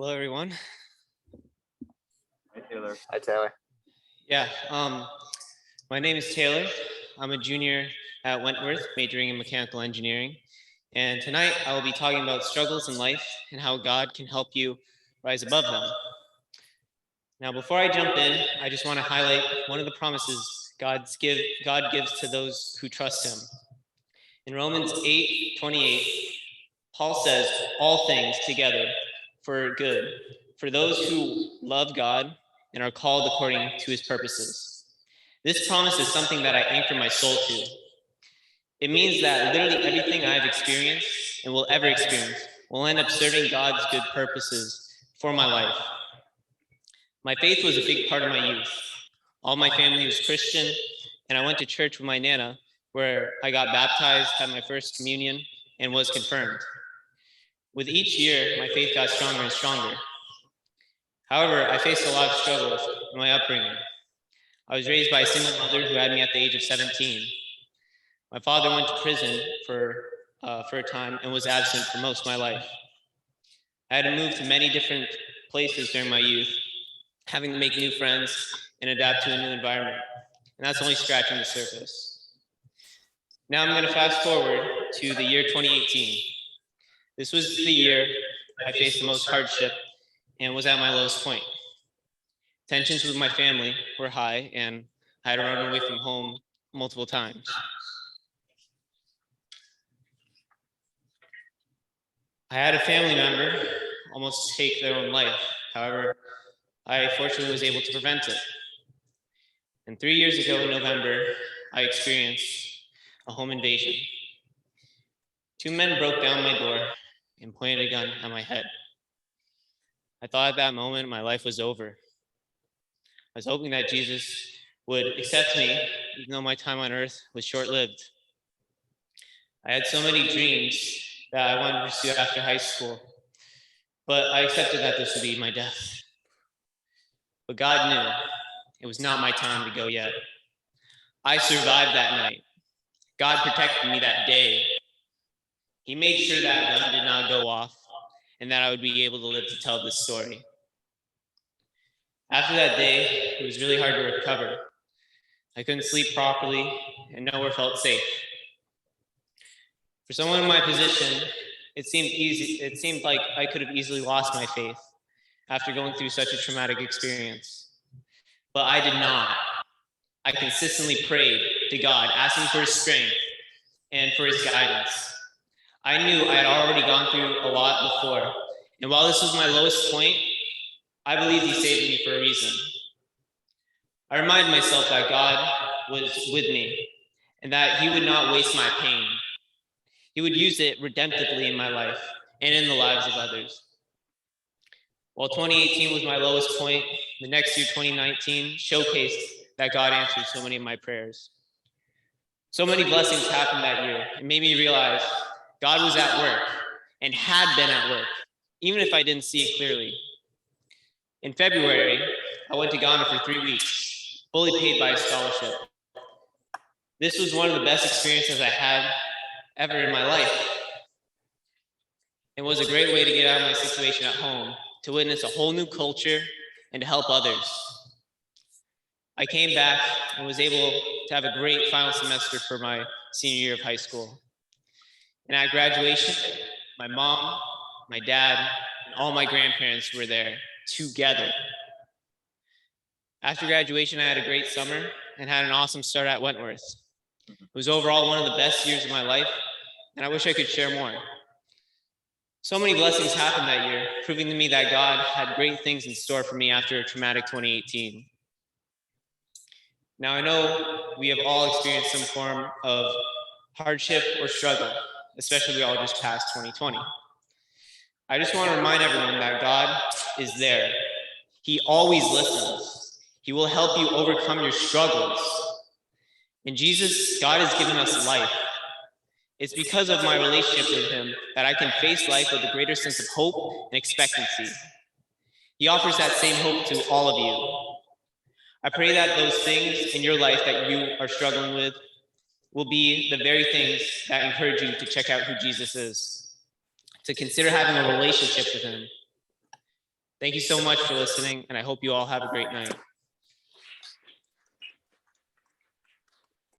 Hello, everyone. Hi, Taylor. Hi, Taylor. Yeah, my name is Taylor. I'm a junior at Wentworth, majoring in mechanical engineering. And tonight I will be talking about struggles in life and how God can help you rise above them. Now, before I jump in, I just want to highlight one of the promises God gives to those who trust him. In Romans 8:28, Paul says, all things together for good, for those who love God and are called according to his purposes. This promise is something that I anchor my soul to. It means that literally everything I've experienced and will ever experience will end up serving God's good purposes for my life. My faith was a big part of my youth. All my family was Christian, and I went to church with my Nana, where I got baptized, had my first communion, and was confirmed. With each year, my faith got stronger and stronger. However, I faced a lot of struggles in my upbringing. I was raised by a single mother who had me at the age of 17. My father went to prison for a time and was absent for most of my life. I had to move to many different places during my youth, having to make new friends and adapt to a new environment. And that's only scratching the surface. Now I'm going to fast forward to the year 2018. This was the year I faced the most hardship and was at my lowest point. Tensions with my family were high, and I had to run away from home multiple times. I had a family member almost take their own life. However, I fortunately was able to prevent it. And 3 years ago in November, I experienced a home invasion. Two men broke down my door and pointed a gun at my head. I thought at that moment my life was over. I was hoping that Jesus would accept me, even though my time on earth was short-lived. I had so many dreams that I wanted to pursue after high school, but I accepted that this would be my death. But God knew it was not my time to go yet. I survived that night. God protected me that day. He made sure that gun did not go off and that I would be able to live to tell this story. After that day, it was really hard to recover. I couldn't sleep properly and nowhere felt safe. For someone in my position, it seemed like I could have easily lost my faith after going through such a traumatic experience. But I did not. I consistently prayed to God, asking for his strength and for his guidance. I knew I had already gone through a lot before, and while this was my lowest point, I believed he saved me for a reason. I reminded myself that God was with me and that he would not waste my pain. He would use it redemptively in my life and in the lives of others. While 2018 was my lowest point, the next year, 2019, showcased that God answered so many of my prayers. So many blessings happened that year. It made me realize God was at work and had been at work, even if I didn't see it clearly. In February, I went to Ghana for 3 weeks, fully paid by a scholarship. This was one of the best experiences I had ever in my life. It was a great way to get out of my situation at home, to witness a whole new culture, and to help others. I came back and was able to have a great final semester for my senior year of high school. And at graduation, my mom, my dad, and all my grandparents were there together. After graduation, I had a great summer and had an awesome start at Wentworth. It was overall one of the best years of my life, and I wish I could share more. So many blessings happened that year, proving to me that God had great things in store for me after a traumatic 2018. Now, I know we have all experienced some form of hardship or struggle, especially we all just passed 2020. I just want to remind everyone that God is there. He always listens. He will help you overcome your struggles. In Jesus, God has given us life. It's because of my relationship with him that I can face life with a greater sense of hope and expectancy. He offers that same hope to all of you. I pray that those things in your life that you are struggling with will be the very things that encourage you to check out who Jesus is, to consider having a relationship with him. Thank you so much for listening, and I hope you all have a great night.